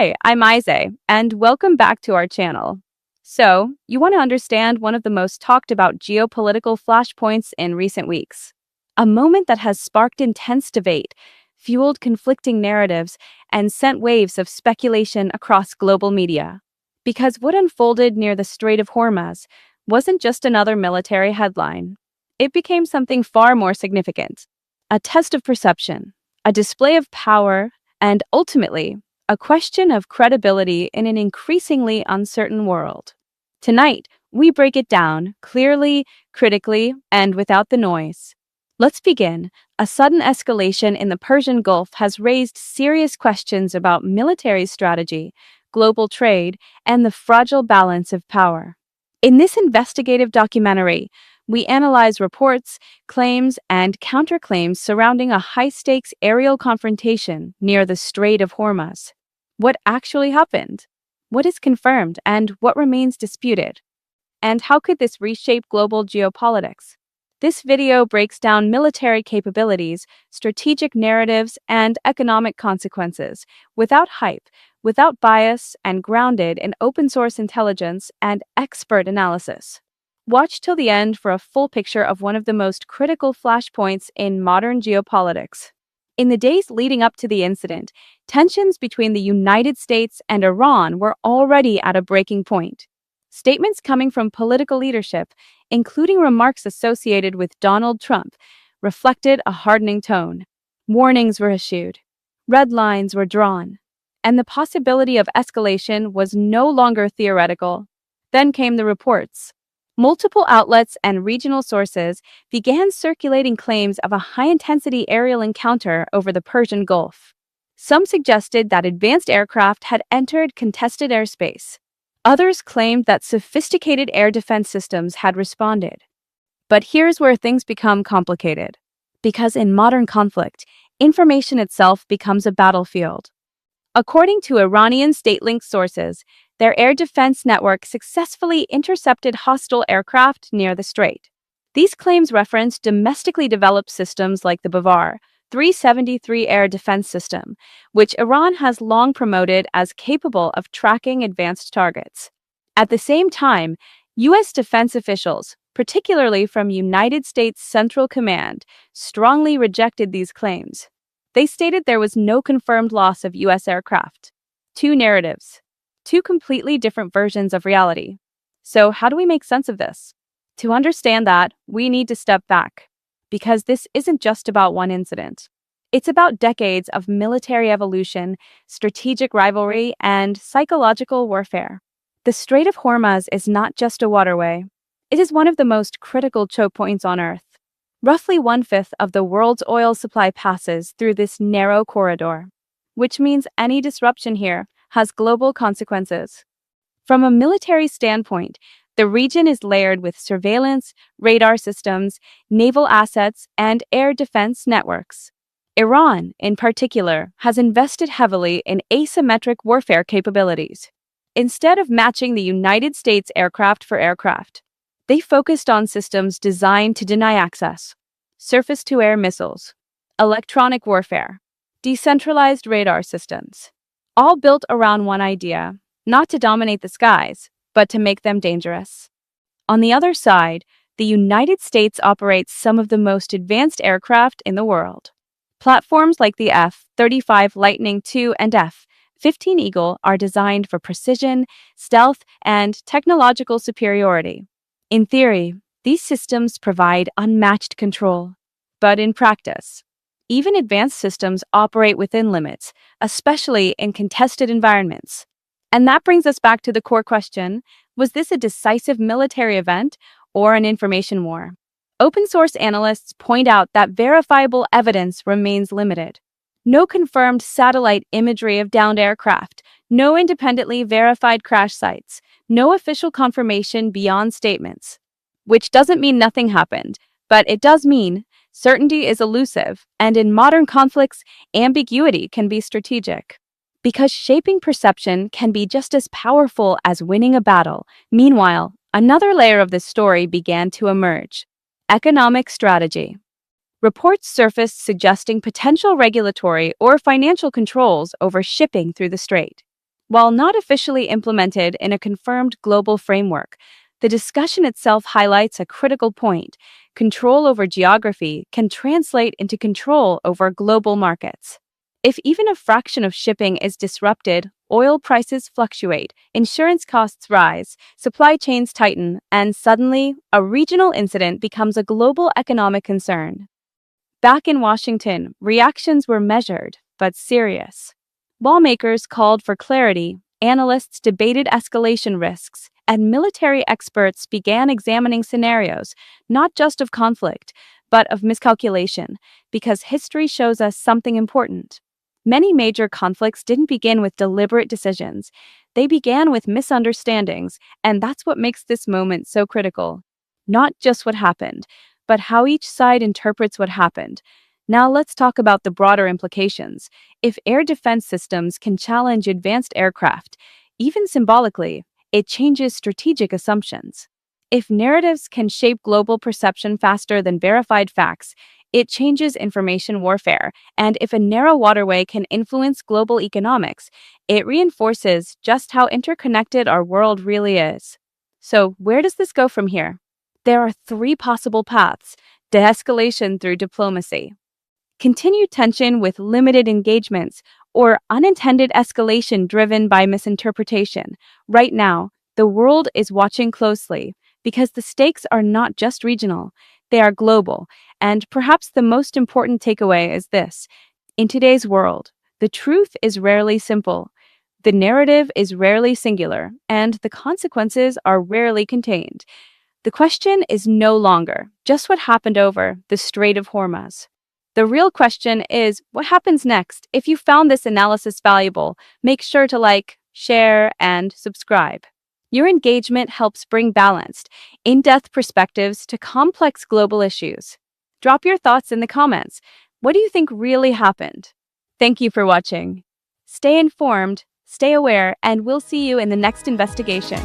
Hi, I'm Ize, and welcome back to our channel. So, you want to understand one of the most talked about geopolitical flashpoints in recent weeks. A moment that has sparked intense debate, fueled conflicting narratives, and sent waves of speculation across global media. Because what unfolded near the Strait of Hormuz wasn't just another military headline. It became something far more significant. A test of perception, a display of power, and ultimately, a question of credibility in an increasingly uncertain world. Tonight, we break it down clearly, critically, and without the noise. Let's begin. A sudden escalation in the Persian Gulf has raised serious questions about military strategy, global trade, and the fragile balance of power. In this investigative documentary, we analyze reports, claims, and counterclaims surrounding a high-stakes aerial confrontation near the Strait of Hormuz. What actually happened? What is confirmed and what remains disputed? And how could this reshape global geopolitics? This video breaks down military capabilities, strategic narratives, and economic consequences, without hype, without bias, and grounded in open-source intelligence and expert analysis. Watch till the end for a full picture of one of the most critical flashpoints in modern geopolitics. In the days leading up to the incident, tensions between the United States and Iran were already at a breaking point. Statements coming from political leadership, including remarks associated with Donald Trump, reflected a hardening tone. Warnings were issued, red lines were drawn, and the possibility of escalation was no longer theoretical. Then came the reports. Multiple outlets and regional sources began circulating claims of a high-intensity aerial encounter over the Persian Gulf. Some suggested that advanced aircraft had entered contested airspace. Others claimed that sophisticated air defense systems had responded. But here's where things become complicated. Because in modern conflict, information itself becomes a battlefield. According to Iranian state-linked sources, their air defense network successfully intercepted hostile aircraft near the strait. These claims reference domestically developed systems like the Bavar 373 air defense system, which Iran has long promoted as capable of tracking advanced targets. At the same time, U.S. defense officials, particularly from United States Central Command, strongly rejected these claims. They stated there was no confirmed loss of U.S. aircraft. Two narratives. Two completely different versions of reality. So how do we make sense of this? To understand that, we need to step back. Because this isn't just about one incident. It's about decades of military evolution, strategic rivalry, and psychological warfare. The Strait of Hormuz is not just a waterway. It is one of the most critical choke points on Earth. Roughly one-fifth of the world's oil supply passes through this narrow corridor, which means any disruption here has global consequences. From a military standpoint, the region is layered with surveillance, radar systems, naval assets, and air defense networks. Iran, in particular, has invested heavily in asymmetric warfare capabilities. Instead of matching the United States aircraft for aircraft, they focused on systems designed to deny access: surface-to-air missiles, electronic warfare, decentralized radar systems, all built around one idea: not to dominate the skies, but to make them dangerous. On the other side, the United States operates some of the most advanced aircraft in the world. Platforms like the F-35 Lightning II and F-15 Eagle are designed for precision, stealth, and technological superiority. In theory, these systems provide unmatched control. But in practice, even advanced systems operate within limits, especially in contested environments. And that brings us back to the core question: was this a decisive military event or an information war? Open-source analysts point out that verifiable evidence remains limited. No confirmed satellite imagery of downed aircraft, no independently verified crash sites, no official confirmation beyond statements. Which doesn't mean nothing happened, but it does mean certainty is elusive, and in modern conflicts, ambiguity can be strategic. Because shaping perception can be just as powerful as winning a battle. Meanwhile, another layer of this story began to emerge: economic strategy. Reports surfaced suggesting potential regulatory or financial controls over shipping through the strait. While not officially implemented in a confirmed global framework, the discussion itself highlights a critical point. Control over geography can translate into control over global markets. If even a fraction of shipping is disrupted, oil prices fluctuate, insurance costs rise, supply chains tighten, and suddenly, a regional incident becomes a global economic concern. Back in Washington, reactions were measured, but serious. Lawmakers called for clarity, analysts debated escalation risks, and military experts began examining scenarios, not just of conflict, but of miscalculation, because history shows us something important. Many major conflicts didn't begin with deliberate decisions. They began with misunderstandings, and that's what makes this moment so critical. Not just what happened, but how each side interprets what happened. Now let's talk about the broader implications. If air defense systems can challenge advanced aircraft, even symbolically, it changes strategic assumptions. If narratives can shape global perception faster than verified facts, it changes information warfare. And if a narrow waterway can influence global economics, it reinforces just how interconnected our world really is. So, where does this go from here? There are three possible paths: de-escalation through diplomacy, continued tension with limited engagements, or unintended escalation driven by misinterpretation. Right now, the world is watching closely because the stakes are not just regional, they are global. And perhaps the most important takeaway is this: in today's world, the truth is rarely simple, the narrative is rarely singular, and the consequences are rarely contained. The question is no longer just what happened over the Strait of Hormuz. The real question is what happens next. If you found this analysis valuable, make sure to like, share, and subscribe. Your engagement helps bring balanced, in-depth perspectives to complex global issues. Drop your thoughts in the comments. What do you think really happened? Thank you for watching. Stay informed, stay aware, and we'll see you in the next investigation.